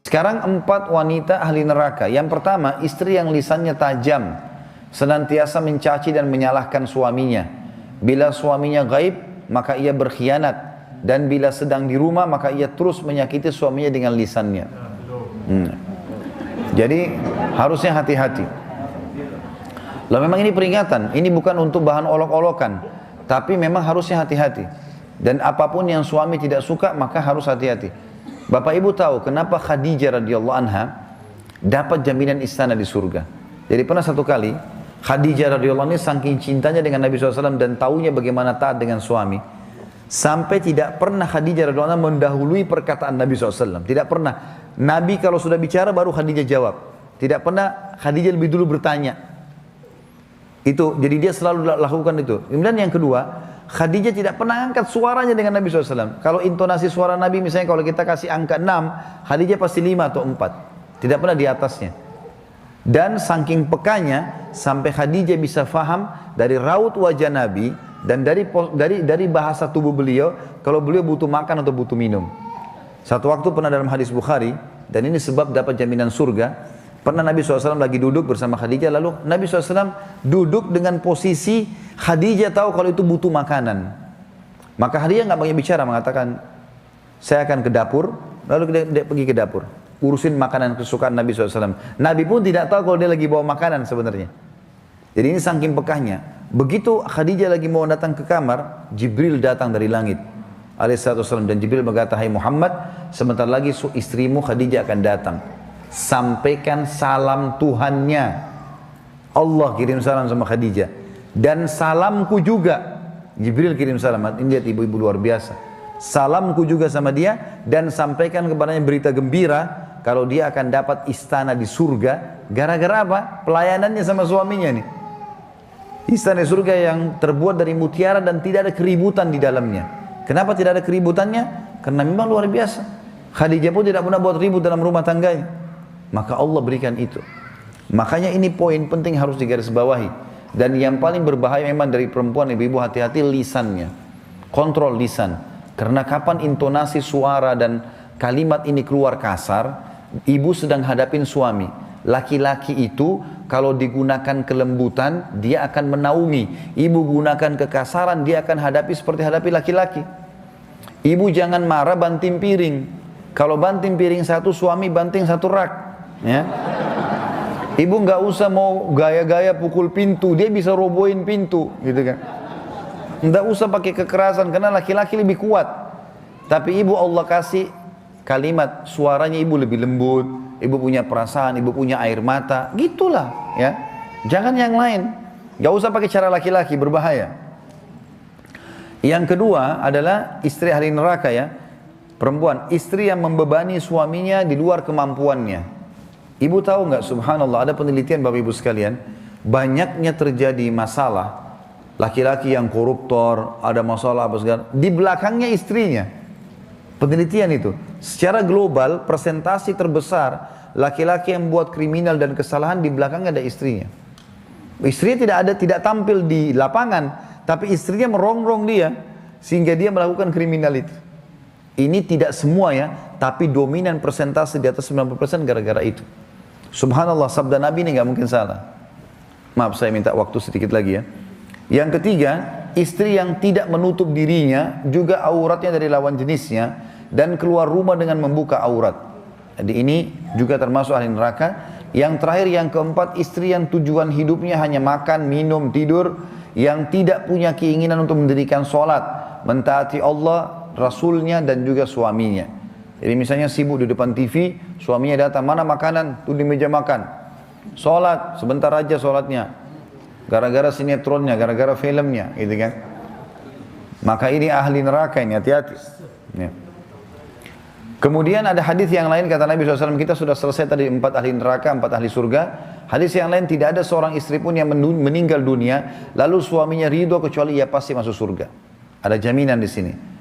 Sekarang 4 wanita ahli neraka. Yang pertama, istri yang lisannya tajam, senantiasa mencaci dan menyalahkan suaminya. Bila suaminya gaib, maka ia berkhianat. Dan bila sedang di rumah, maka ia terus menyakiti suaminya dengan lisannya. Jadi harusnya hati-hati. Lalu memang ini peringatan, ini bukan untuk bahan olok-olokan, tapi memang harusnya hati-hati. Dan apapun yang suami tidak suka, maka harus hati-hati. Bapak Ibu tahu kenapa Khadijah radhiyallahu anha dapat jaminan istana di surga. Jadi pernah satu kali Khadijah radhiyallahu anha saking cintanya dengan Nabi SAW dan taunya bagaimana taat dengan suami, sampai tidak pernah Khadijah radhiyallahu anha mendahului perkataan Nabi SAW. Tidak pernah. Nabi kalau sudah bicara baru Khadijah jawab. Tidak pernah Khadijah lebih dulu bertanya. Itu, jadi dia selalu lakukan itu. Kemudian yang kedua, Khadijah tidak pernah angkat suaranya dengan Nabi SAW. Kalau intonasi suara Nabi misalnya kalau kita kasih angka 6, Khadijah pasti 5 atau 4. Tidak pernah di atasnya. Dan saking pekanya, sampai Khadijah bisa faham dari raut wajah Nabi, dan dari bahasa tubuh beliau, kalau beliau butuh makan atau butuh minum. Satu waktu pernah dalam hadis Bukhari, dan ini sebab dapat jaminan surga, pernah Nabi SAW lagi duduk bersama Khadijah, lalu Nabi SAW duduk dengan posisi Khadijah tahu kalau itu butuh makanan. Maka Khadijah nggak banyak bicara, mengatakan, saya akan ke dapur, lalu dia pergi ke dapur, urusin makanan kesukaan Nabi SAW. Nabi pun tidak tahu kalau dia lagi bawa makanan sebenarnya. Jadi ini saking pekahnya. Begitu Khadijah lagi mau datang ke kamar, Jibril datang dari langit alaihissalam, dan Jibril berkata, hai Muhammad, sebentar lagi istrimu Khadijah akan datang. Sampaikan salam Tuhannya. Allah kirim salam sama Khadijah. Dan salamku juga. Jibril kirim salam. Ini lihat ibu-ibu luar biasa. Salamku juga sama dia. Dan sampaikan kepadanya berita gembira. Kalau dia akan dapat istana di surga. Gara-gara apa? Pelayanannya sama suaminya nih. Istana di surga yang terbuat dari mutiara dan tidak ada keributan di dalamnya. Kenapa tidak ada keributannya? Karena memang luar biasa. Khadijah pun tidak pernah buat ribut dalam rumah tangganya. Maka Allah berikan itu. Makanya ini poin penting harus digarisbawahi. Dan yang paling berbahaya memang dari perempuan, ibu-ibu hati-hati lisannya. Kontrol lisan. Karena kapan intonasi suara dan kalimat ini keluar kasar, ibu sedang hadapin suami. Laki-laki itu kalau digunakan kelembutan, dia akan menaungi. Ibu gunakan kekasaran, dia akan hadapi seperti hadapi laki-laki. Ibu jangan marah banting piring. Kalau banting piring satu, suami banting satu rak. Ya. Ibu nggak usah mau gaya-gaya pukul pintu, dia bisa robohin pintu, gitu kan. Nggak usah pakai kekerasan karena laki-laki lebih kuat. Tapi ibu Allah kasih kalimat, suaranya ibu lebih lembut, ibu punya perasaan, ibu punya air mata, gitulah, ya. Jangan yang lain. Nggak usah pakai cara laki-laki, berbahaya. Yang kedua adalah istri ahli neraka, ya. Perempuan, istri yang membebani suaminya di luar kemampuannya. Ibu tahu nggak, subhanallah, ada penelitian Bapak Ibu sekalian, banyaknya terjadi masalah, laki-laki yang koruptor, ada masalah apa segala, di belakangnya istrinya. Penelitian itu, secara global, persentasi terbesar, laki-laki yang buat kriminal dan kesalahan, di belakangnya ada istrinya. Istrinya tidak tampil di lapangan, tapi istrinya merongrong dia, sehingga dia melakukan kriminal itu. Ini tidak semua ya, tapi dominan persentase di atas 90% gara-gara itu. Subhanallah, sabda Nabi ini nggak mungkin salah. Maaf, saya minta waktu sedikit lagi ya. Yang ketiga, istri yang tidak menutup dirinya, juga auratnya dari lawan jenisnya, dan keluar rumah dengan membuka aurat. Jadi ini juga termasuk ahli neraka. Yang terakhir, yang keempat, istri yang tujuan hidupnya hanya makan, minum, tidur, yang tidak punya keinginan untuk mendirikan sholat, mentaati Allah, Rasulnya, dan juga suaminya. Jadi misalnya sibuk di depan TV, suaminya datang, mana makanan? Tuh di meja makan. Sholat, sebentar aja sholatnya. Gara-gara sinetronnya, gara-gara filmnya, gitu kan. Maka ini ahli neraka ini, hati-hati. Ya. Kemudian ada hadis yang lain, kata Nabi SAW, kita sudah selesai tadi 4 ahli neraka, 4 ahli surga. Hadis yang lain, tidak ada seorang istri pun yang meninggal dunia, lalu suaminya ridho kecuali ia pasti masuk surga. Ada jaminan di sini.